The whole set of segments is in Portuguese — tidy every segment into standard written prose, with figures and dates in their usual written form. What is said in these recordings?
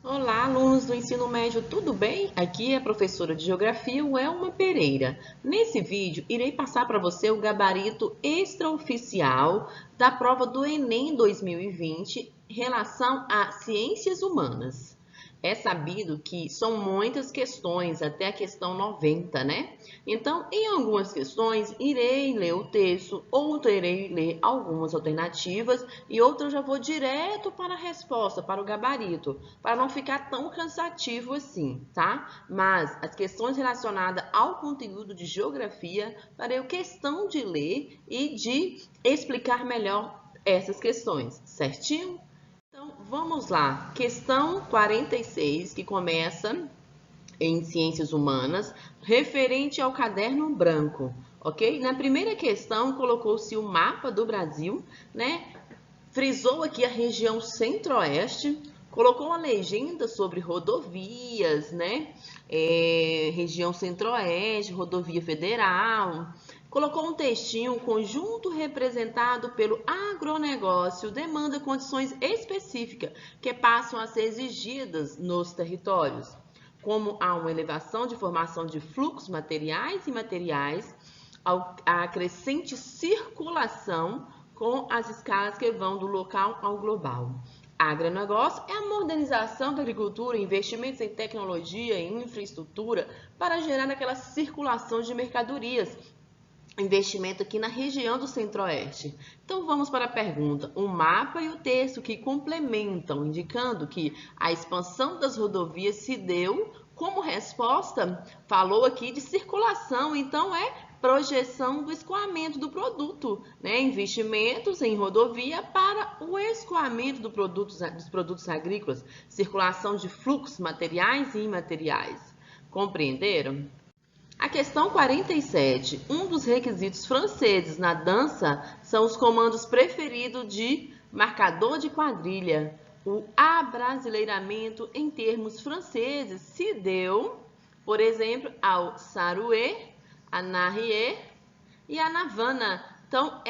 Olá, alunos do ensino médio, tudo bem? Aqui é a professora de Geografia, Welma Pereira. Nesse vídeo, irei passar para você o gabarito extraoficial da prova do Enem 2020 em relação a ciências humanas. É sabido que são muitas questões, até a questão 90, né? Então, em algumas questões, irei ler o texto, outra irei ler algumas alternativas e outra eu já vou direto para a resposta, para o gabarito, para não ficar tão cansativo assim, tá? Mas as questões relacionadas ao conteúdo de geografia, farei questão de ler e de explicar melhor essas questões, certinho? Então, vamos lá. Questão 46, que começa em Ciências Humanas, referente ao caderno branco, ok? Na primeira questão, colocou-se o mapa do Brasil, né? Frisou aqui a região centro-oeste, colocou uma legenda sobre rodovias, né? Região centro-oeste, rodovia federal. Colocou um textinho, um conjunto representado pelo agronegócio demanda condições específicas que passam a ser exigidas nos territórios, como há uma elevação de formação de fluxos materiais e materiais, a crescente circulação com as escalas que vão do local ao global. Agronegócio é a modernização da agricultura, investimentos em tecnologia e infraestrutura para gerar aquela circulação de mercadorias. Investimento aqui na região do Centro-Oeste. Então vamos para a pergunta. O mapa e o texto que complementam, indicando que a expansão das rodovias se deu como resposta, falou aqui de circulação, então é projeção do escoamento do produto, né? Investimentos em rodovia para o escoamento dos produtos agrícolas, circulação de fluxos materiais e imateriais. Compreenderam? A questão 47. Um dos requisitos franceses na dança são os comandos preferidos de marcador de quadrilha. O abrasileiramento em termos franceses se deu, por exemplo, ao saroué, a narrié e a navana. Então,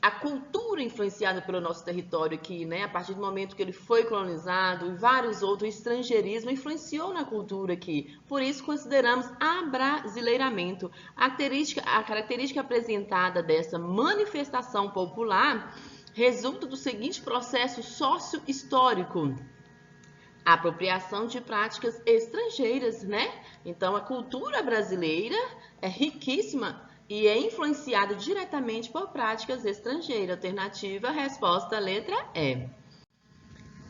a cultura influenciada pelo nosso território aqui, né? A partir do momento que ele foi colonizado e vários outros estrangeirismo influenciou na cultura aqui. Por isso consideramos abrasileiramento. A característica apresentada dessa manifestação popular resulta do seguinte processo sócio-histórico: a apropriação de práticas estrangeiras, né? Então, a cultura brasileira é riquíssima e é influenciada diretamente por práticas estrangeiras. Alternativa, resposta, letra E.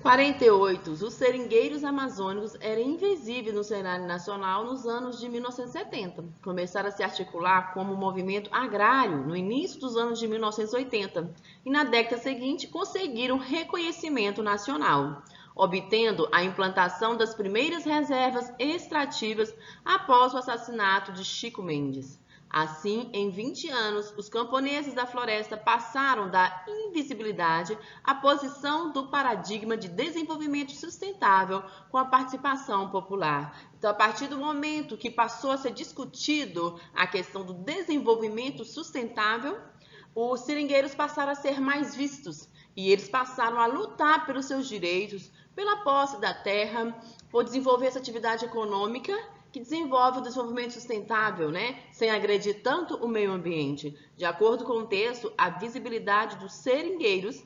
48. Os seringueiros amazônicos eram invisíveis no cenário nacional nos anos de 1970. Começaram a se articular como movimento agrário no início dos anos de 1980 e na década seguinte conseguiram reconhecimento nacional, obtendo a implantação das primeiras reservas extrativas após o assassinato de Chico Mendes. Assim, em 20 anos, os camponeses da floresta passaram da invisibilidade à posição do paradigma de desenvolvimento sustentável com a participação popular. Então, a partir do momento que passou a ser discutido a questão do desenvolvimento sustentável, os seringueiros passaram a ser mais vistos e eles passaram a lutar pelos seus direitos, pela posse da terra, por desenvolver essa atividade econômica que desenvolve o desenvolvimento sustentável, né? Sem agredir tanto o meio ambiente. De acordo com o texto, a visibilidade dos seringueiros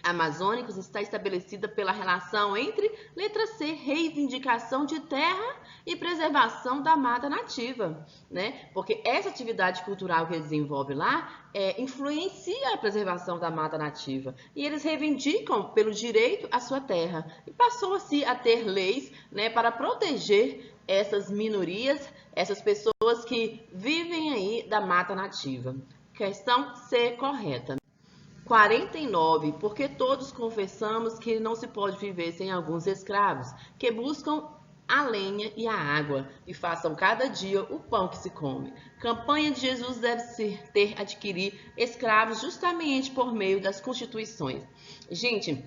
amazônicos está estabelecida pela relação entre, letra C, reivindicação de terra e preservação da mata nativa, né? Porque essa atividade cultural que eles desenvolvem lá influencia a preservação da mata nativa e eles reivindicam pelo direito à sua terra e passou-se a ter leis, né, para proteger essas minorias, essas pessoas que vivem aí da mata nativa. Questão C correta. 49. Porque todos confessamos que não se pode viver sem alguns escravos, que buscam a lenha e a água, e façam cada dia o pão que se come. Campanha de Jesus deve ter adquirir escravos justamente por meio das constituições. Gente,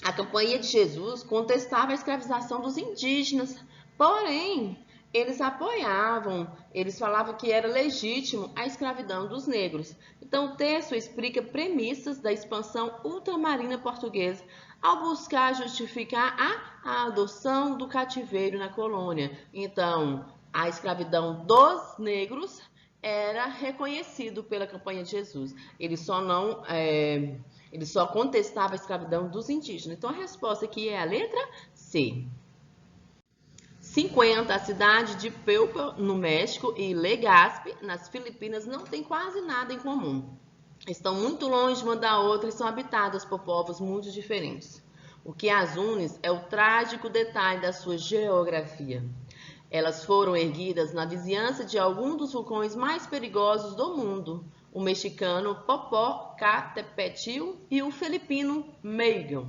a campanha de Jesus contestava a escravização dos indígenas, porém, eles apoiavam, eles falavam que era legítimo a escravidão dos negros. Então, o texto explica premissas da expansão ultramarina portuguesa ao buscar justificar a adoção do cativeiro na colônia. Então, a escravidão dos negros era reconhecido pela campanha de Jesus. Ele só contestava a escravidão dos indígenas. Então, a resposta aqui é a letra C. 50. A cidade de Puebla, no México, e Legazpi, nas Filipinas, não tem quase nada em comum. Estão muito longe uma da outra e são habitadas por povos muito diferentes. O que as une é o trágico detalhe da sua geografia. Elas foram erguidas na vizinhança de algum dos vulcões mais perigosos do mundo, o mexicano Popocatépetl e o filipino Mayon.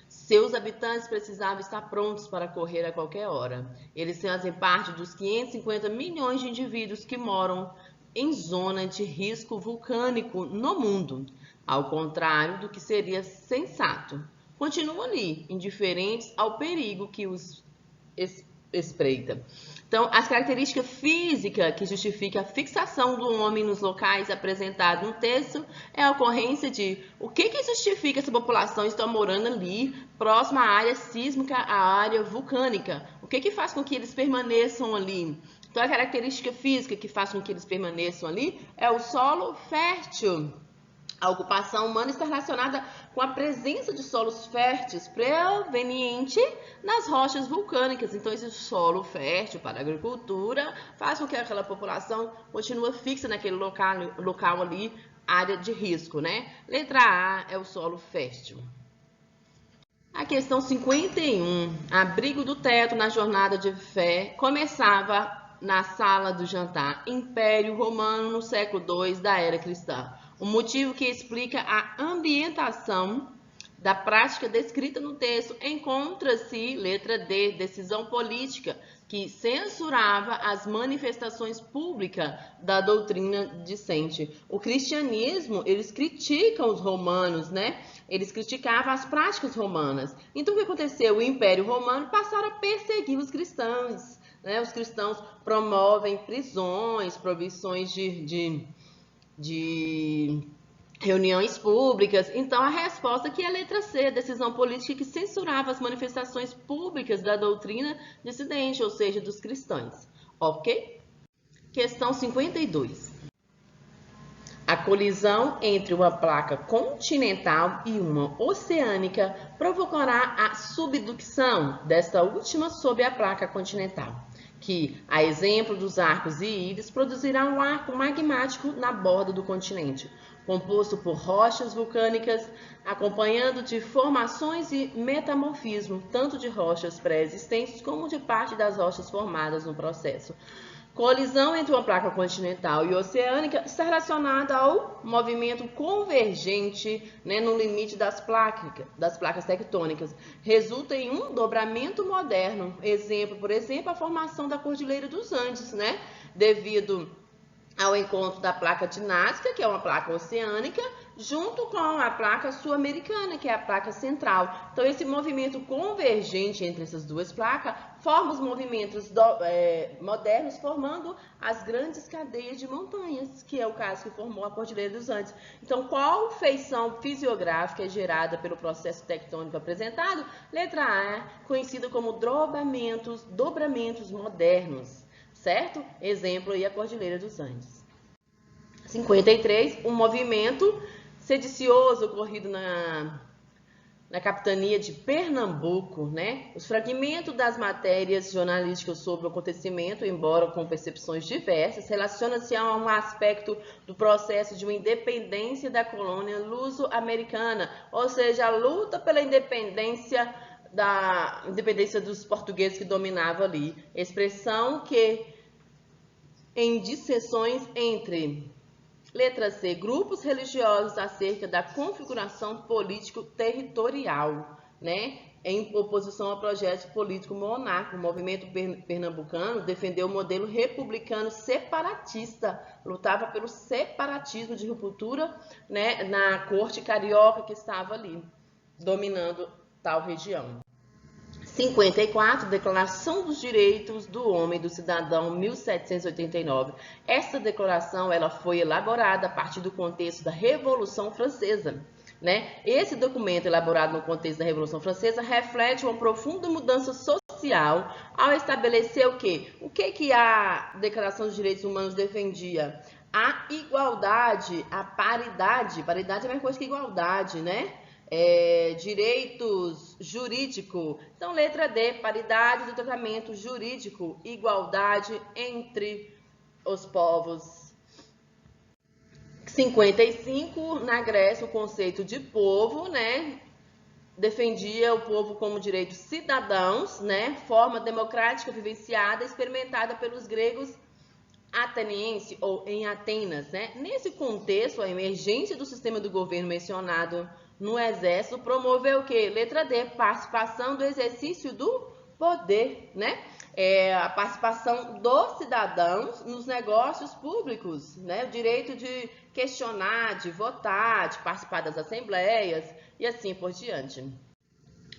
Seus habitantes precisavam estar prontos para correr a qualquer hora. Eles fazem parte dos 550 milhões de indivíduos que moram em zona de risco vulcânico no mundo, ao contrário do que seria sensato. Continuam ali, indiferentes ao perigo que os espreita. Então, as características físicas que justificam a fixação do homem nos locais apresentados no texto é a ocorrência de o que justifica essa população estar morando ali, próxima à área sísmica, à área vulcânica. O que faz com que eles permaneçam ali? Então, a característica física que faz com que eles permaneçam ali é o solo fértil. A ocupação humana está relacionada com a presença de solos férteis proveniente das rochas vulcânicas. Então, esse solo fértil para a agricultura faz com que aquela população continue fixa naquele local ali, área de risco, né? Letra A é o solo fértil. A questão 51. Abrigo do teto na jornada de fé começava na sala do jantar. Império Romano no século II da era cristã. O motivo que explica a ambientação da prática descrita no texto encontra-se, letra D, decisão política, que censurava as manifestações públicas da doutrina discente. O cristianismo, eles criticam os romanos, né? Eles criticavam as práticas romanas. Então, o que aconteceu? O Império Romano passaram a perseguir os cristãos, né? Os cristãos promovem prisões, proibições de reuniões públicas. Então, a resposta aqui é a letra C, decisão política que censurava as manifestações públicas da doutrina dissidente, ou seja, dos cristãos. Ok? Questão 52. A colisão entre uma placa continental e uma oceânica provocará a subducção desta última sob a placa continental, que, a exemplo dos arcos e íris, produzirá um arco magmático na borda do continente, composto por rochas vulcânicas, acompanhando de formações e metamorfismo, tanto de rochas pré-existentes como de parte das rochas formadas no processo. Colisão entre uma placa continental e oceânica está relacionada ao movimento convergente, né, no limite das placas tectônicas. Resulta em um dobramento moderno. Por exemplo, a formação da Cordilheira dos Andes, né, devido ao encontro da placa de Nazca, que é uma placa oceânica, junto com a placa sul-americana, que é a placa central. Então, esse movimento convergente entre essas duas placas forma os movimentos modernos, formando as grandes cadeias de montanhas, que é o caso que formou a Cordilheira dos Andes. Então, qual feição fisiográfica é gerada pelo processo tectônico apresentado? Letra A, conhecida como dobramentos modernos. Certo? Exemplo aí a Cordilheira dos Andes. 53. Um movimento sedicioso ocorrido na capitania de Pernambuco, né? Os fragmentos das matérias jornalísticas sobre o acontecimento, embora com percepções diversas, relaciona-se a um aspecto do processo de uma independência da colônia luso-americana, ou seja, a luta pela independência dos portugueses que dominavam ali. Expressão que em dissensões entre, letra C, grupos religiosos acerca da configuração político-territorial, né? Em oposição ao projeto político monárquico. O movimento pernambucano defendeu o modelo republicano separatista, lutava pelo separatismo de ruptura, né, na corte carioca que estava ali, dominando tal região. 54. Declaração dos Direitos do Homem e do Cidadão, 1789. Essa declaração ela foi elaborada a partir do contexto da Revolução Francesa. né? Esse documento, elaborado no contexto da Revolução Francesa, reflete uma profunda mudança social ao estabelecer o quê? O que a Declaração dos Direitos Humanos defendia? A igualdade, a paridade. Paridade é a mesma coisa que igualdade, né? Direitos jurídico. Então, letra D, paridade do tratamento jurídico, igualdade entre os povos. 55, na Grécia, o conceito de povo, né? Defendia o povo como direitos cidadãos, né? Forma democrática vivenciada, experimentada pelos gregos ateniense ou em Atenas, né? Nesse contexto, a emergência do sistema do governo mencionado no exército promoveu o quê? Letra D, participação do exercício do poder, né? A participação dos cidadãos nos negócios públicos, né? O direito de questionar, de votar, de participar das assembleias e assim por diante.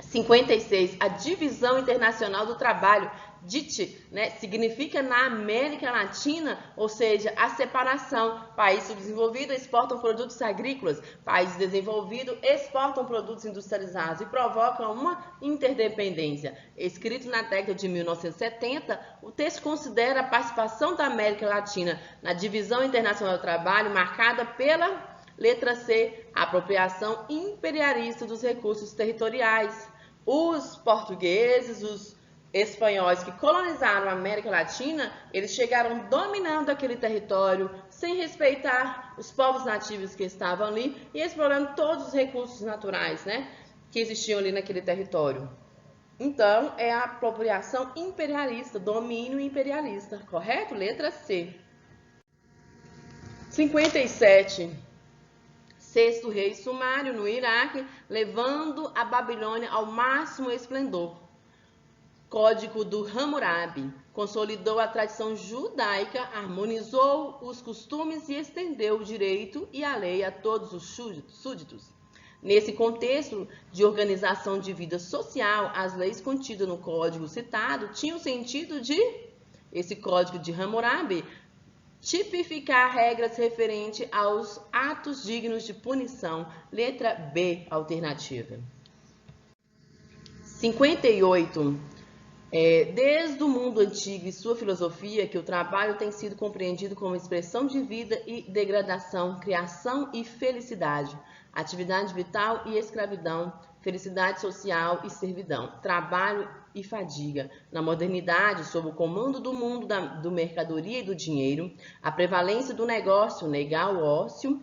56, a Divisão Internacional do Trabalho, DIT, né, significa na América Latina, ou seja, a separação. Países subdesenvolvidos exportam produtos agrícolas, países desenvolvidos exportam produtos industrializados e provocam uma interdependência. Escrito na década de 1970, o texto considera a participação da América Latina na Divisão Internacional do Trabalho, marcada pela letra C, a apropriação imperialista dos recursos territoriais. Os portugueses, os espanhóis que colonizaram a América Latina, eles chegaram dominando aquele território, sem respeitar os povos nativos que estavam ali e explorando todos os recursos naturais, né, que existiam ali naquele território. Então, é a apropriação imperialista, domínio imperialista, correto? Letra C. 57. Sexto rei Sumário, no Iraque, levando a Babilônia ao máximo esplendor. Código do Hammurabi consolidou a tradição judaica, harmonizou os costumes e estendeu o direito e a lei a todos os súditos. Nesse contexto de organização de vida social, as leis contidas no código citado tinham o sentido de, esse código de Hammurabi, tipificar regras referentes aos atos dignos de punição. Letra B, alternativa. 58. Desde o mundo antigo e sua filosofia, que o trabalho tem sido compreendido como expressão de vida e degradação, criação e felicidade, atividade vital e escravidão, felicidade social e servidão, trabalho e fadiga. Na modernidade, sob o comando do mundo do mercadoria e do dinheiro, a prevalência do negócio, negar o ócio,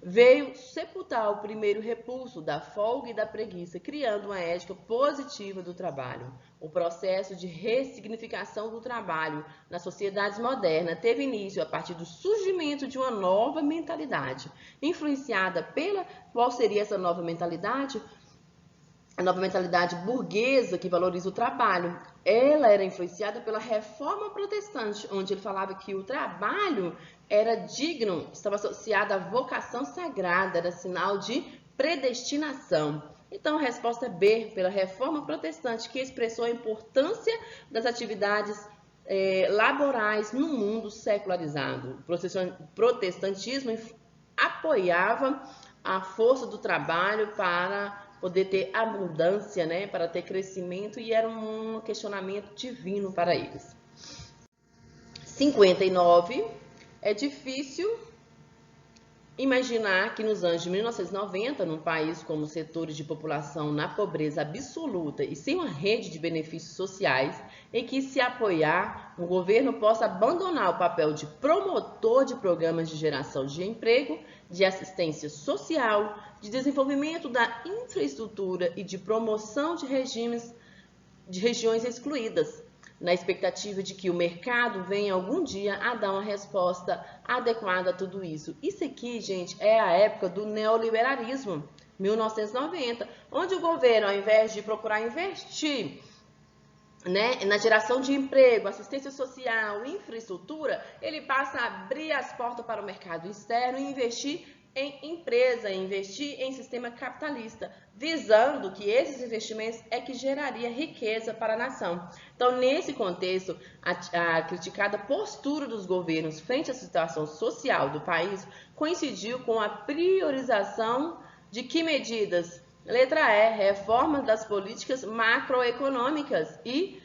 veio sepultar o primeiro repulso da folga e da preguiça, criando uma ética positiva do trabalho. O processo de ressignificação do trabalho nas sociedades modernas teve início a partir do surgimento de uma nova mentalidade, influenciada pela... Qual seria essa nova mentalidade? A nova mentalidade burguesa que valoriza o trabalho. Ela era influenciada pela Reforma Protestante, onde ele falava que o trabalho era digno, estava associado à vocação sagrada, era sinal de predestinação. Então, a resposta é B, pela Reforma Protestante, que expressou a importância das atividades laborais no mundo secularizado. O protestantismo apoiava a força do trabalho para poder ter abundância, né, para ter crescimento, e era um questionamento divino para eles. 59. É difícil imaginar que nos anos de 1990, num país com setores de população na pobreza absoluta e sem uma rede de benefícios sociais, em que se apoiar, o governo possa abandonar o papel de promotor de programas de geração de emprego, de assistência social, de desenvolvimento da infraestrutura e de promoção de regiões excluídas, na expectativa de que o mercado venha algum dia a dar uma resposta adequada a tudo isso. Isso aqui, gente, é a época do neoliberalismo, 1990, onde o governo, ao invés de procurar investir, né, na geração de emprego, assistência social, infraestrutura, ele passa a abrir as portas para o mercado externo e investir em empresa, investir em sistema capitalista, visando que esses investimentos é que geraria riqueza para a nação. Então, nesse contexto, a criticada postura dos governos frente à situação social do país coincidiu com a priorização De que medidas? Letra E, reforma das políticas macroeconômicas e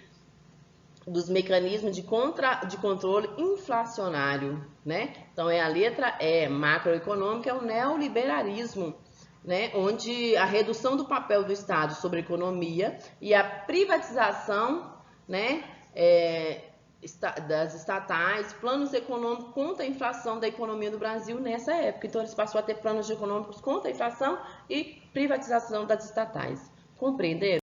dos mecanismos de controle inflacionário, né? Então, é a letra E, macroeconômica, é o neoliberalismo, né? Onde a redução do papel do Estado sobre a economia e a privatização, né? Das estatais, planos econômicos contra a inflação da economia do Brasil nessa época. Então, eles passaram a ter planos econômicos contra a inflação e privatização das estatais. Compreenderam?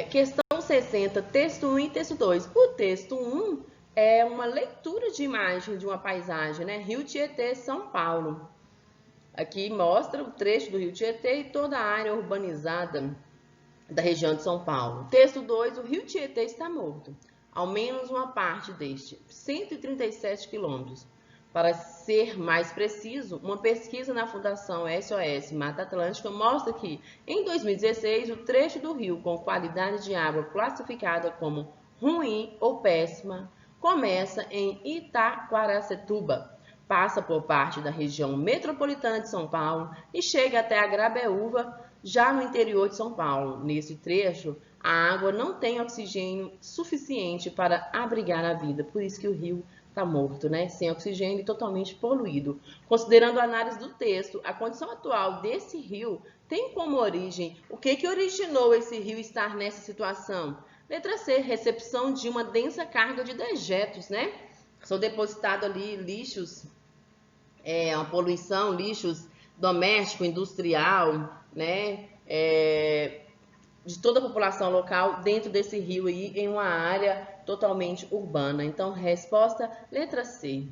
Questão 60, texto 1 e texto 2. O texto 1 é uma leitura de imagem de uma paisagem, né? Rio Tietê, São Paulo. Aqui mostra o trecho do Rio Tietê e toda a área urbanizada da região de São Paulo. Texto 2, o Rio Tietê está morto. Ao menos uma parte deste, 137 quilômetros. Para ser mais preciso, uma pesquisa na Fundação SOS Mata Atlântica mostra que, em 2016, o trecho do rio com qualidade de água classificada como ruim ou péssima começa em Itaquaracetuba, passa por parte da região metropolitana de São Paulo e chega até a Grabeúva, já no interior de São Paulo. Nesse trecho, a água não tem oxigênio suficiente para abrigar a vida, por isso que o rio está morto, né? Sem oxigênio e totalmente poluído. Considerando a análise do texto, a condição atual desse rio tem como origem o que originou esse rio estar nessa situação? Letra C, recepção de uma densa carga de dejetos, né? São depositados ali lixos, uma poluição, lixos doméstico, industrial, né? De toda a população local dentro desse rio aí, em uma área totalmente urbana. Então, resposta, letra C.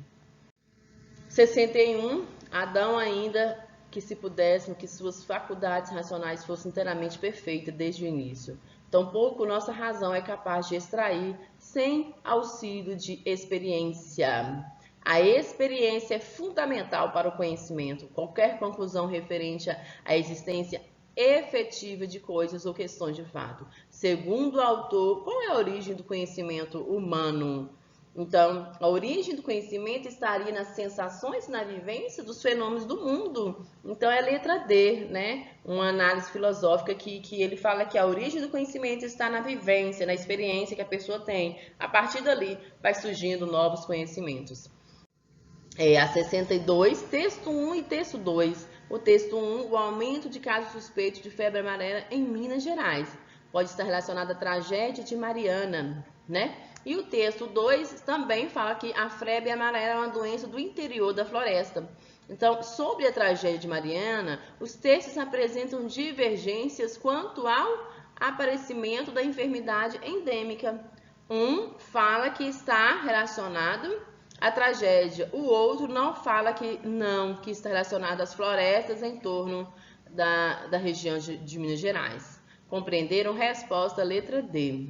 61, Adão ainda que se pudesse, que suas faculdades racionais fossem inteiramente perfeitas desde o início. Tampouco nossa razão é capaz de extrair sem auxílio de experiência. A experiência é fundamental para o conhecimento. Qualquer conclusão referente à existência efetiva de coisas ou questões de fato. Segundo o autor, qual é a origem do conhecimento humano? Então, a origem do conhecimento estaria nas sensações, na vivência dos fenômenos do mundo. Então, é a letra D, né? Uma análise filosófica que ele fala que a origem do conhecimento está na vivência, na experiência que a pessoa tem. A partir dali, vai surgindo novos conhecimentos. A 62, texto 1 e texto 2. O texto 1, o aumento de casos suspeitos de febre amarela em Minas Gerais. Pode estar relacionado à tragédia de Mariana, né? E o texto 2 também fala que a febre amarela é uma doença do interior da floresta. Então, sobre a tragédia de Mariana, os textos apresentam divergências quanto ao aparecimento da enfermidade endêmica. Um fala que está relacionado a tragédia, o outro não fala que está relacionado às florestas em torno da região de Minas Gerais. Compreenderam? Resposta, letra D.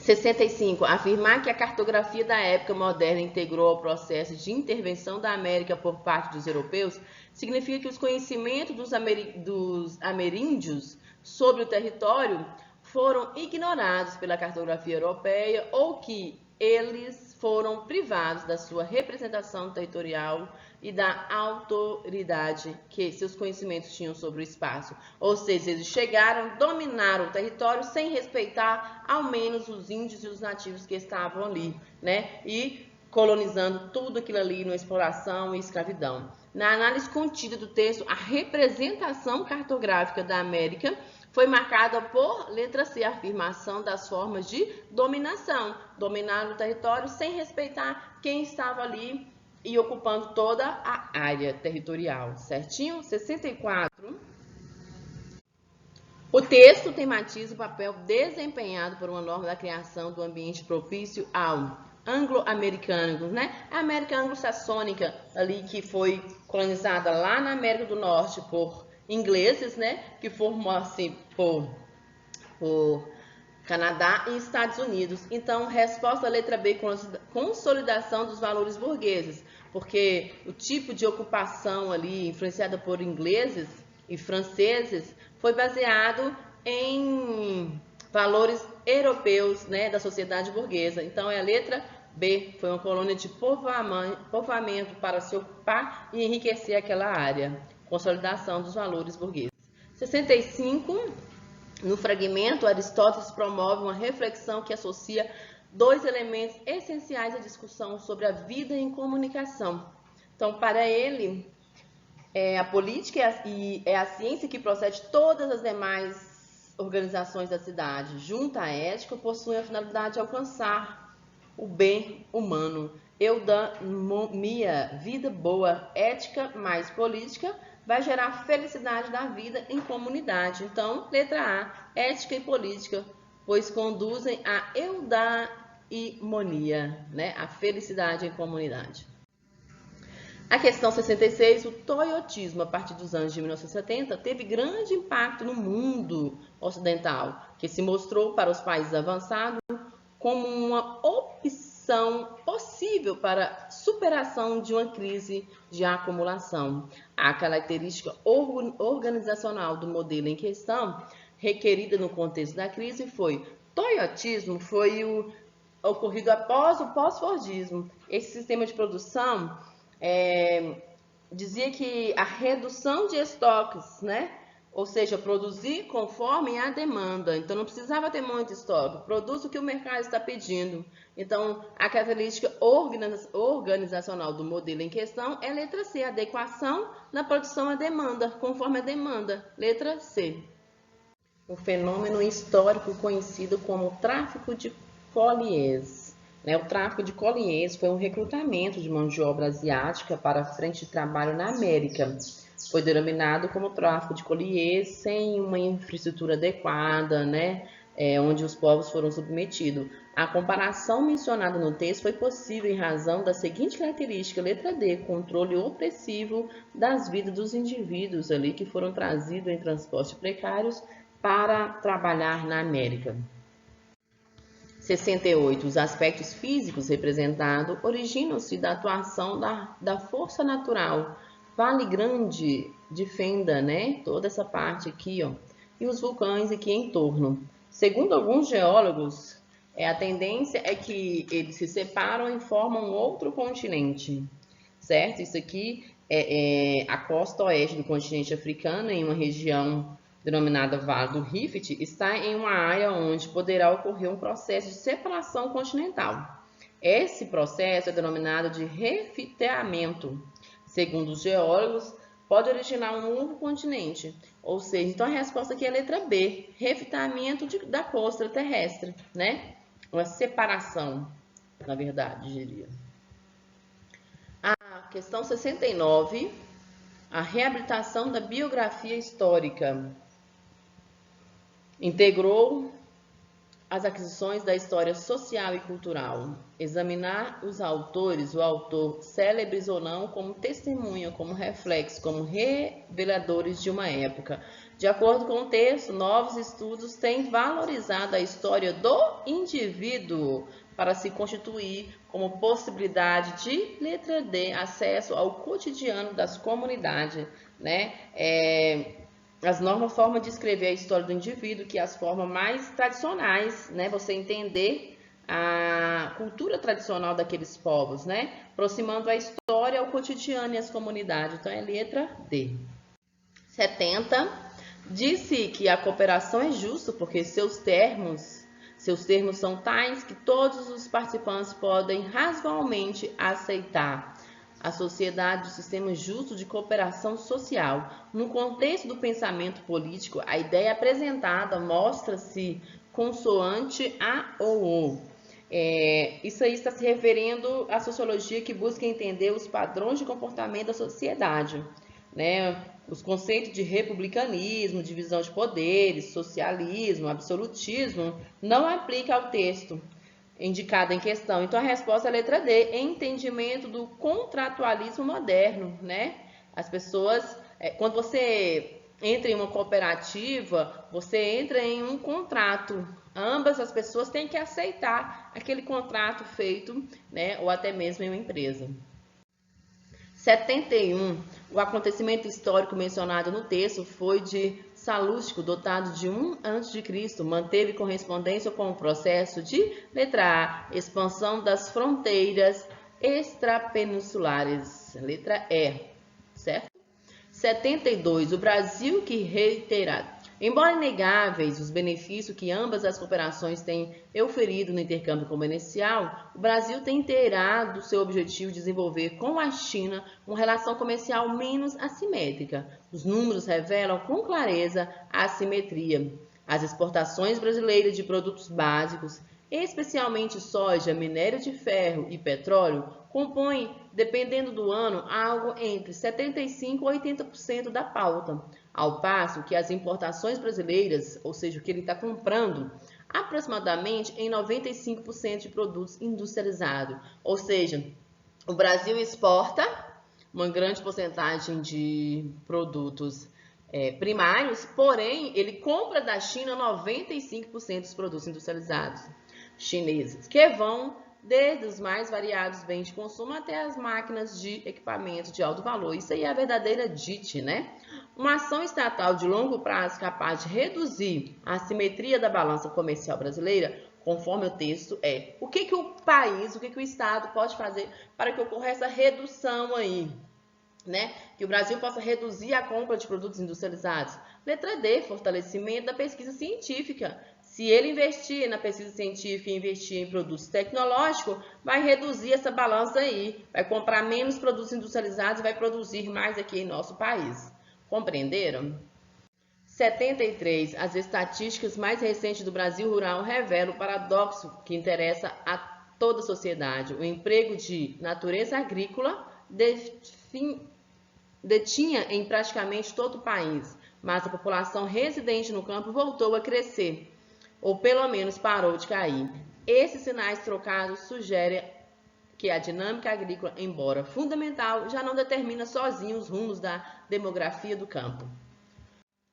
65. Afirmar que a cartografia da época moderna integrou ao processo de intervenção da América por parte dos europeus significa que os conhecimentos dos ameríndios sobre o território foram ignorados pela cartografia europeia ou que eles foram privados da sua representação territorial e da autoridade que seus conhecimentos tinham sobre o espaço. Ou seja, eles chegaram, dominaram o território sem respeitar ao menos os índios e os nativos que estavam ali, né? E colonizando tudo aquilo ali na exploração e escravidão. Na análise contida do texto, a representação cartográfica da América foi marcada por, letra C, a afirmação das formas de dominação. Dominar o território sem respeitar quem estava ali e ocupando toda a área territorial. Certinho? 64. O texto tematiza o papel desempenhado por uma norma da criação do ambiente propício ao anglo-americano, né? A América anglo-saxônica, ali que foi colonizada lá na América do Norte por ingleses, né? Que formou-se por Canadá e Estados Unidos. Então, resposta letra B, consolidação dos valores burgueses, porque o tipo de ocupação ali influenciada por ingleses e franceses foi baseado em valores europeus, né, da sociedade burguesa. Então, é a letra B, foi uma colônia de povoamento para se ocupar e enriquecer aquela área. consolidação dos valores burgueses. 65, no fragmento, Aristóteles promove uma reflexão que associa dois elementos essenciais à discussão sobre a vida em comunicação. Então, para ele, a política é a ciência que procede todas as demais organizações da cidade. Junto à ética, possui a finalidade de alcançar o bem humano. Eudaimonia, vida boa, ética mais política, vai gerar felicidade da vida em comunidade. Então, letra A, ética e política, pois conduzem à eudaimonia, né? A felicidade em comunidade. A questão 66, o toyotismo, a partir dos anos de 1970, teve grande impacto no mundo ocidental, que se mostrou para os países avançados como uma opção possível para superação de uma crise de acumulação. A característica organizacional do modelo em questão, requerida no contexto da crise, toyotismo foi o ocorrido após o pós-fordismo. Esse sistema de produção dizia que a redução de estoques, né? Ou seja, produzir conforme a demanda. Então, não precisava ter muito estoque. Produz o que o mercado está pedindo. Então, a característica organizacional do modelo em questão é letra C, adequação na produção à demanda, conforme a demanda. Letra C. O fenômeno histórico conhecido como tráfico de colliers. O tráfico de colliers foi um recrutamento de mão de obra asiática para a frente de trabalho na América. Foi denominado como tráfico de colliers sem uma infraestrutura adequada, né? Onde os povos foram submetidos. A comparação mencionada no texto foi possível em razão da seguinte característica, letra D, controle opressivo das vidas dos indivíduos ali que foram trazidos em transportes precários para trabalhar na América. 68. Os aspectos físicos representados originam-se da atuação da força natural. Vale Grande defenda, né? Toda essa parte aqui, ó, e os vulcões aqui em torno. Segundo alguns geólogos, a tendência é que eles se separam e formam outro continente, certo? Isso aqui é a costa oeste do continente africano, em uma região denominada Vale do Rift, está em uma área onde poderá ocorrer um processo de separação continental. Esse processo é denominado de rifteamento. Segundo os geólogos, pode originar um novo continente. Ou seja, então a resposta aqui é a letra B, rifteamento da crosta terrestre, né? Uma separação, na verdade, diria. A questão 69, a reabilitação da biografia histórica. Integrou as aquisições da história social e cultural. Examinar os autores, o autor, célebres ou não, como testemunha, como reflexo, como reveladores de uma época. De acordo com o texto, novos estudos têm valorizado a história do indivíduo para se constituir como possibilidade de, letra D, acesso ao cotidiano das comunidades, né? As normas formam de escrever a história do indivíduo, que as formas mais tradicionais, né? Você entender a cultura tradicional daqueles povos, né? Aproximando a história ao cotidiano e às comunidades. Então, é letra D. 70. Disse que a cooperação é justa porque seus termos são tais que todos os participantes podem razoavelmente aceitar. A sociedade, o sistema justo de cooperação social. No contexto do pensamento político, a ideia apresentada mostra-se consoante a ou o. Isso aí está se referindo à sociologia que busca entender os padrões de comportamento da sociedade, né? Os conceitos de republicanismo, divisão de poderes, socialismo, absolutismo, não aplica ao texto indicada em questão. Então, a resposta é a letra D, entendimento do contratualismo moderno, né? As pessoas, quando você entra em uma cooperativa, você entra em um contrato. Ambas as pessoas têm que aceitar aquele contrato feito, né? Ou até mesmo em uma empresa. 71. O acontecimento histórico mencionado no texto foi de Salústico, dotado de 1 a.C., manteve correspondência com o processo de, letra A, expansão das fronteiras extrapeninsulares, letra E, certo? 72. O Brasil que reitera. Embora inegáveis os benefícios que ambas as cooperações têm oferido no intercâmbio comercial, o Brasil tem inteirado seu objetivo de desenvolver com a China uma relação comercial menos assimétrica. Os números revelam com clareza a assimetria. As exportações brasileiras de produtos básicos, especialmente soja, minério de ferro e petróleo, compõem, dependendo do ano, algo entre 75% e 80% da pauta, ao passo que as importações brasileiras, ou seja, o que ele está comprando, aproximadamente em 95% de produtos industrializados. Ou seja, o Brasil exporta uma grande porcentagem de produtos primários, porém, ele compra da China 95% dos produtos industrializados chineses, que vão desde os mais variados bens de consumo até as máquinas de equipamento de alto valor. Isso aí é a verdadeira DIT, né? Uma ação estatal de longo prazo capaz de reduzir a assimetria da balança comercial brasileira, conforme o texto, o que o país, o que o Estado pode fazer para que ocorra essa redução aí, né? Que o Brasil possa reduzir a compra de produtos industrializados. Letra D, fortalecimento da pesquisa científica. Se ele investir na pesquisa científica e investir em produtos tecnológicos, vai reduzir essa balança aí, vai comprar menos produtos industrializados e vai produzir mais aqui em nosso país. Compreenderam? 73. As estatísticas mais recentes do Brasil rural revelam o paradoxo que interessa a toda a sociedade. O emprego de natureza agrícola detinha em praticamente todo o país, mas a população residente no campo voltou a crescer, ou pelo menos parou de cair. Esses sinais trocados sugerem que a dinâmica agrícola, embora fundamental, já não determina sozinho os rumos da demografia do campo.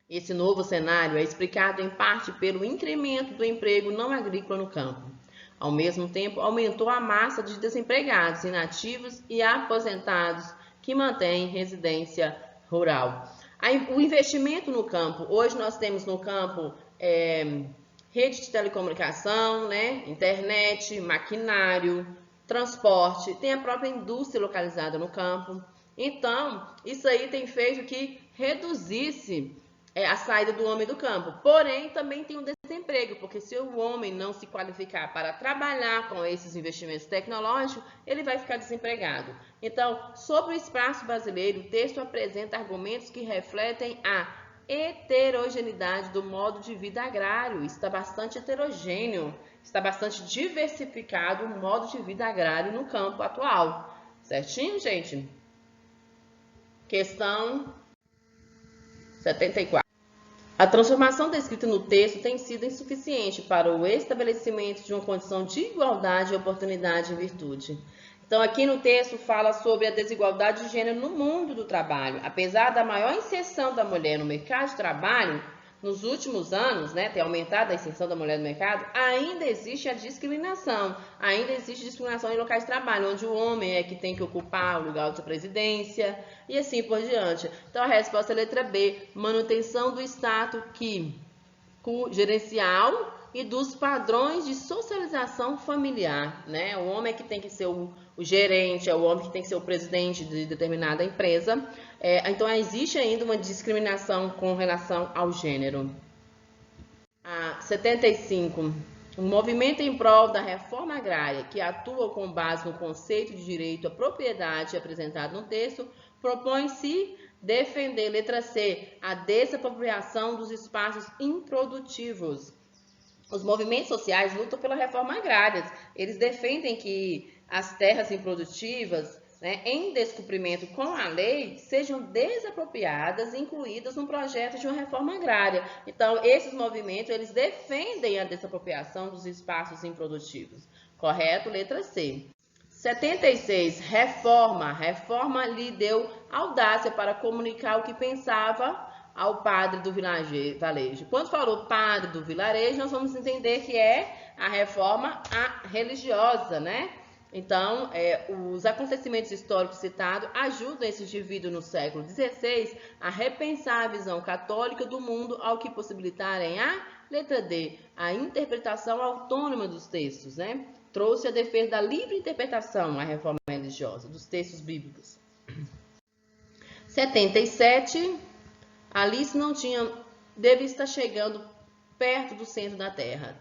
Esse novo cenário é explicado em parte pelo incremento do emprego não agrícola no campo. Ao mesmo tempo, aumentou a massa de desempregados, inativos e aposentados que mantêm residência rural. O investimento no campo, hoje nós temos no campo rede de telecomunicação, né, internet, maquinário, transporte, tem a própria indústria localizada no campo. Então, isso aí tem feito que reduzisse a saída do homem do campo. Porém, também tem um desemprego, porque se o homem não se qualificar para trabalhar com esses investimentos tecnológicos, ele vai ficar desempregado. Então, sobre o espaço brasileiro, o texto apresenta argumentos que refletem a heterogeneidade do modo de vida agrário. Está bastante heterogêneo, está bastante diversificado o modo de vida agrário no campo atual. Certinho, gente? Questão 74. A transformação descrita no texto tem sido insuficiente para o estabelecimento de uma condição de igualdade e oportunidade em virtude. Então, aqui no texto fala sobre a desigualdade de gênero no mundo do trabalho. Apesar da maior inserção da mulher no mercado de trabalho, nos últimos anos, né, ter aumentado a inserção da mulher no mercado, ainda existe a discriminação. Ainda existe discriminação em locais de trabalho, onde o homem é que tem que ocupar o lugar de presidência e assim por diante. Então, a resposta é a letra B, manutenção do status gerencial e dos padrões de socialização familiar, né? O homem é que tem que ser o gerente, é o homem que tem que ser o presidente de determinada empresa. Então, existe ainda uma discriminação com relação ao gênero. 75. Um movimento em prol da reforma agrária, que atua com base no conceito de direito à propriedade apresentado no texto, propõe-se defender, letra C, a desapropriação dos espaços improdutivos. Os movimentos sociais lutam pela reforma agrária. Eles defendem que as terras improdutivas, né, em descumprimento com a lei, sejam desapropriadas e incluídas no projeto de uma reforma agrária. Então, esses movimentos, eles defendem a desapropriação dos espaços improdutivos. Correto? Letra C. 76. Reforma lhe deu audácia para comunicar o que pensava ao padre do vilarejo. Quando falou padre do vilarejo, nós vamos entender que é a reforma religiosa, né? Então, os acontecimentos históricos citados ajudam esse indivíduo no século XVI a repensar a visão católica do mundo, ao que possibilitarem a letra D, a interpretação autônoma dos textos, né? Trouxe a defesa da livre interpretação, a reforma religiosa, dos textos bíblicos. 77. Alice não tinha... Deve estar chegando perto do centro da Terra.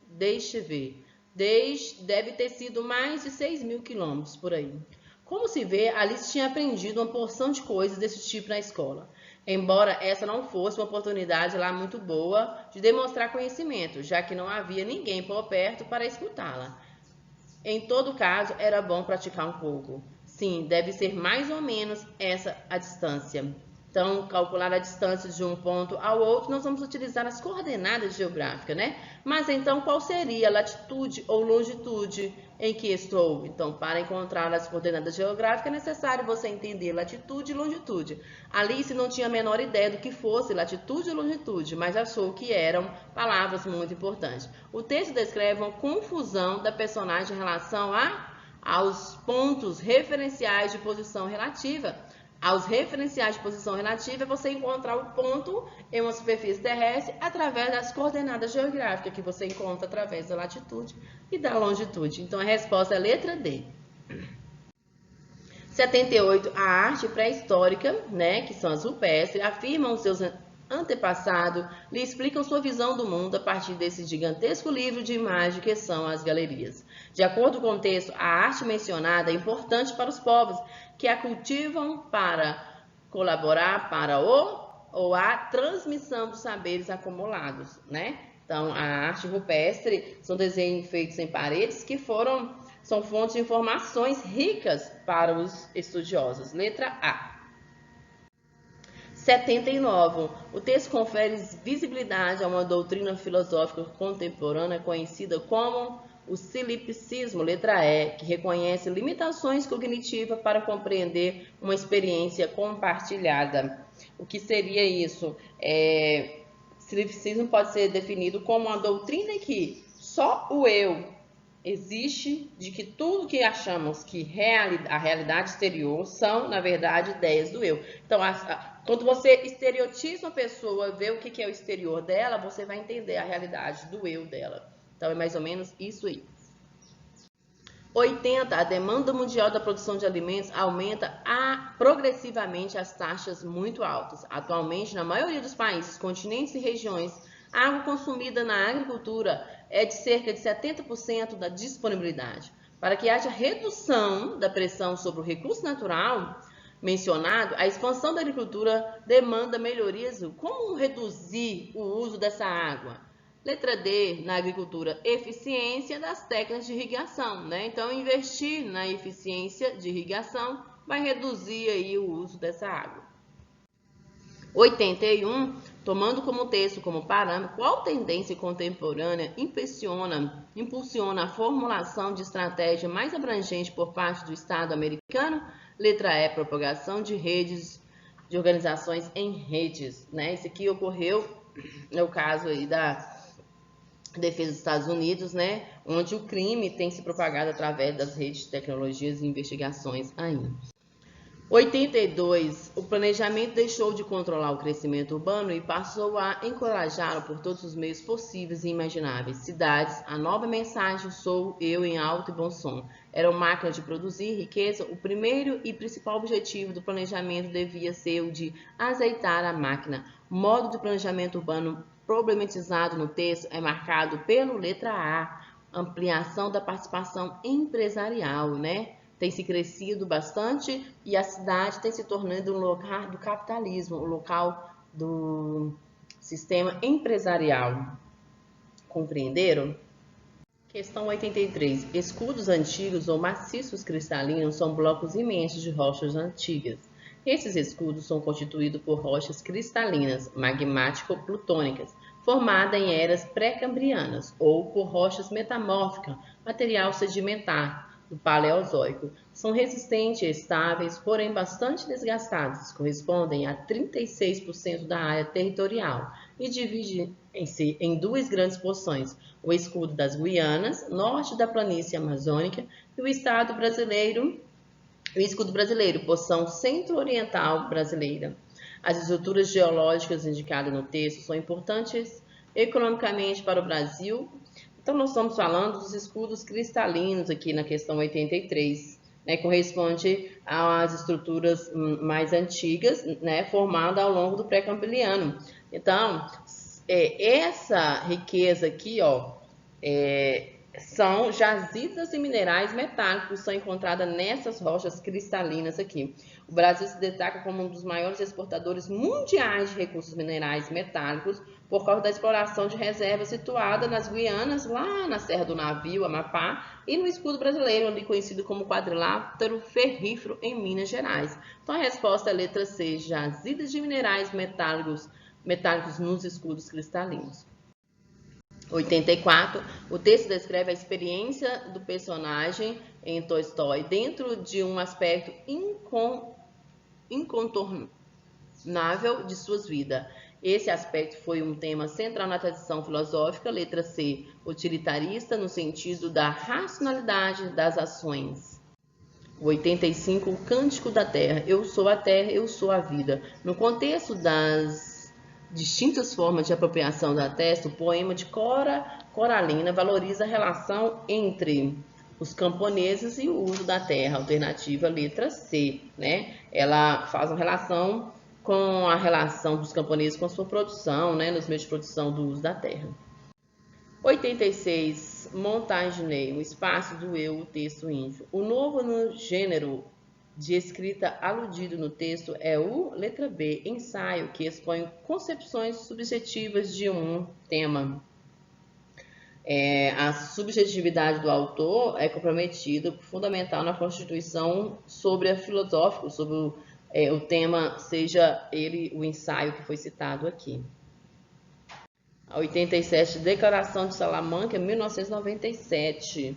Deixa eu ver. Deve ter sido mais de 6.000 quilômetros por aí. Como se vê, Alice tinha aprendido uma porção de coisas desse tipo na escola. Embora essa não fosse uma oportunidade lá muito boa de demonstrar conhecimento, já que não havia ninguém por perto para escutá-la. Em todo caso, era bom praticar um pouco. Sim, deve ser mais ou menos essa a distância. Então, calcular a distância de um ponto ao outro, nós vamos utilizar as coordenadas geográficas, né? Mas então, qual seria a latitude ou longitude em que estou? Então, para encontrar as coordenadas geográficas, é necessário você entender latitude e longitude. Alice não tinha a menor ideia do que fosse latitude e longitude, mas achou que eram palavras muito importantes. O texto descreve uma confusão da personagem em relação aos pontos referenciais de posição relativa. Aos referenciais de posição relativa, é você encontrar o ponto em uma superfície terrestre através das coordenadas geográficas que você encontra através da latitude e da longitude. Então, a resposta é a letra D. 78. A arte pré-histórica, né, que são as rupestres, afirmam seus antepassados, lhe explicam sua visão do mundo a partir desse gigantesco livro de imagens que são as galerias. De acordo com o texto, a arte mencionada é importante para os povos que a cultivam para colaborar para a transmissão dos saberes acumulados, né? Então, a arte rupestre são desenhos feitos em paredes que são fontes de informações ricas para os estudiosos. Letra A. 79. O texto confere visibilidade a uma doutrina filosófica contemporânea conhecida como o solipsismo, letra E, que reconhece limitações cognitivas para compreender uma experiência compartilhada. O que seria isso? Solipsismo pode ser definido como uma doutrina em que só o eu existe, de que tudo que achamos que a realidade exterior são, na verdade, ideias do eu. Então, quando você estereotiza uma pessoa, vê o que é o exterior dela, você vai entender a realidade do eu dela. Então, é mais ou menos isso aí. 80. A demanda mundial da produção de alimentos aumenta progressivamente as taxas muito altas. Atualmente, na maioria dos países, continentes e regiões, a água consumida na agricultura é de cerca de 70% da disponibilidade. Para que haja redução da pressão sobre o recurso natural mencionado, a expansão da agricultura demanda melhorias. Como reduzir o uso dessa água? Letra D, na agricultura, eficiência das técnicas de irrigação, né? Então, investir na eficiência de irrigação vai reduzir aí o uso dessa água. 81. Tomando como texto como parâmetro, qual tendência contemporânea impulsiona a formulação de estratégia mais abrangente por parte do Estado americano? Letra E, propagação de redes, de organizações em redes, né? Esse aqui ocorreu no caso aí da defesa dos Estados Unidos, né? Onde o crime tem se propagado através das redes de tecnologias e investigações ainda. 82. O planejamento deixou de controlar o crescimento urbano e passou a encorajá-lo por todos os meios possíveis e imagináveis. Cidades, a nova mensagem, sou eu em alto e bom som. Eram máquinas de produzir riqueza. O primeiro e principal objetivo do planejamento devia ser o de azeitar a máquina. O modo de planejamento urbano problematizado no texto é marcado pelo letra A, ampliação da participação empresarial, né? Tem se crescido bastante e a cidade tem se tornando um local do capitalismo, um local do sistema empresarial. Compreenderam? Questão 83. Escudos antigos ou maciços cristalinos são blocos imensos de rochas antigas. Esses escudos são constituídos por rochas cristalinas, magmático-plutônicas, formadas em eras pré-cambrianas, ou por rochas metamórficas, material sedimentar, do Paleozoico. São resistentes e estáveis, porém bastante desgastadas, correspondem a 36% da área territorial e dividem-se em duas grandes porções, o escudo das Guianas, norte da planície amazônica, e o escudo brasileiro, porção centro-oriental brasileira. As estruturas geológicas indicadas no texto são importantes economicamente para o Brasil. Então, nós estamos falando dos escudos cristalinos aqui na questão 83, né, corresponde às estruturas mais antigas, né, formadas ao longo do pré-cambriano. Então, essa riqueza aqui, ó, são jazidas e minerais metálicos que são encontradas nessas rochas cristalinas aqui. O Brasil se destaca como um dos maiores exportadores mundiais de recursos minerais metálicos por causa da exploração de reservas situada nas Guianas, lá na Serra do Navio, Amapá, e no escudo brasileiro, ali conhecido como quadrilátero ferrífero em Minas Gerais. Então a resposta é a letra C, jazidas de minerais metálicos nos escudos cristalinos. 84, o texto descreve a experiência do personagem em Tolstói dentro de um aspecto incontornável de suas vidas. Esse aspecto foi um tema central na tradição filosófica, letra C, utilitarista, no sentido da racionalidade das ações. 85, o Cântico da Terra. Eu sou a terra, eu sou a vida. No contexto das distintas formas de apropriação da terra, o poema de Cora Coralina valoriza a relação entre os camponeses e o uso da terra, alternativa letra C, né? Ela faz uma relação com a relação dos camponeses com a sua produção, né, nos meios de produção do uso da terra. 86, Montaigne, o espaço do eu, o texto índio. O novo no gênero de escrita aludido no texto é o, letra B, ensaio, que expõe concepções subjetivas de um tema. A subjetividade do autor é comprometida, fundamental na constituição sobre a filosófica, sobre o tema, seja ele o ensaio que foi citado aqui. A 87, Declaração de Salamanca, 1997.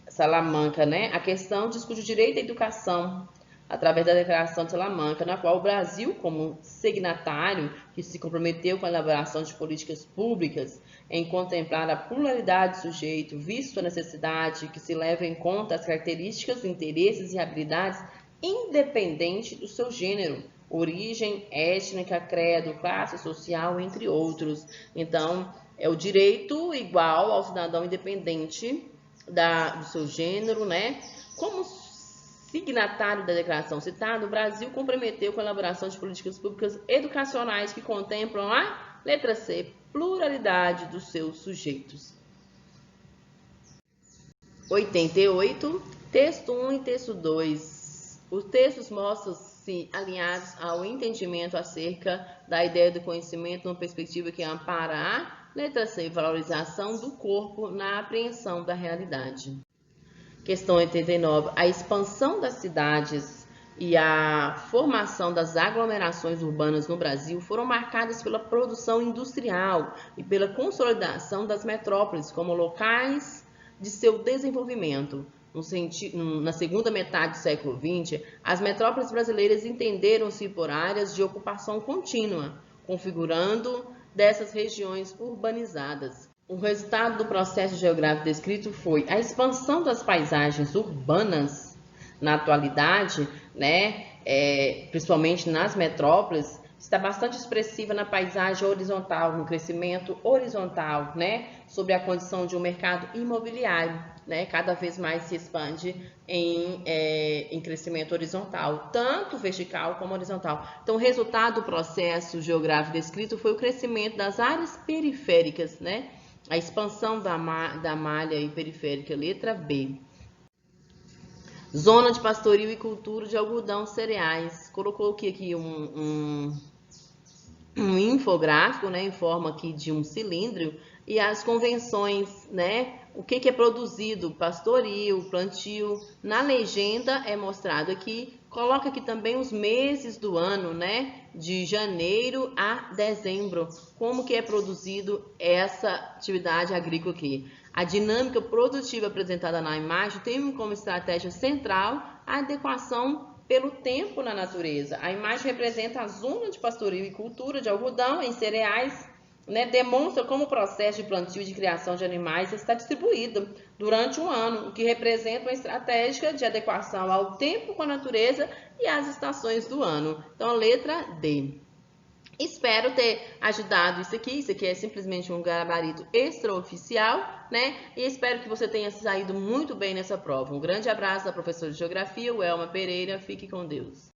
Salamanca, né? A questão discute o direito à educação através da Declaração de Salamanca, na qual o Brasil, como signatário que se comprometeu com a elaboração de políticas públicas em contemplar a pluralidade do sujeito, visto a necessidade que se leve em conta as características, interesses e habilidades independente do seu gênero, origem étnica, credo, classe social, entre outros. Então, é o direito igual ao cidadão independente do seu gênero, né? Como signatário da declaração citada, o Brasil comprometeu com a elaboração de políticas públicas educacionais que contemplam a letra C, pluralidade dos seus sujeitos. 88, texto 1 e texto 2. Os textos mostram-se alinhados ao entendimento acerca da ideia do conhecimento numa perspectiva que ampara a letra C, valorização do corpo na apreensão da realidade. Questão 89. A expansão das cidades e a formação das aglomerações urbanas no Brasil foram marcadas pela produção industrial e pela consolidação das metrópoles como locais de seu desenvolvimento. Na segunda metade do século XX, as metrópoles brasileiras entenderam-se por áreas de ocupação contínua, configurando dessas regiões urbanizadas. O resultado do processo geográfico descrito foi a expansão das paisagens urbanas na atualidade, né, principalmente nas metrópoles, está bastante expressiva na paisagem horizontal, no crescimento horizontal, né, sobre a condição de um mercado imobiliário, né, cada vez mais se expande em crescimento horizontal, tanto vertical como horizontal. Então, o resultado do processo geográfico descrito foi o crescimento das áreas periféricas, né, a expansão da malha periférica, letra B. Zona de pastoril e cultura de algodão cereais. Colocou aqui um infográfico, né, em forma aqui de um cilindro, e as convenções, né, o que é produzido, pastoril, plantio. Na legenda é mostrado aqui, coloca aqui também os meses do ano, né, de janeiro a dezembro, como que é produzido essa atividade agrícola aqui. A dinâmica produtiva apresentada na imagem tem como estratégia central a adequação pelo tempo na natureza. A imagem representa a zona de pastoril e cultura de algodão em cereais, né, demonstra como o processo de plantio e de criação de animais está distribuído durante um ano, o que representa uma estratégia de adequação ao tempo com a natureza e às estações do ano. Então, a letra D. Espero ter ajudado isso aqui. Isso aqui é simplesmente um gabarito extraoficial, né? E espero que você tenha saído muito bem nessa prova. Um grande abraço da professora de Geografia, Welma Pereira. Fique com Deus.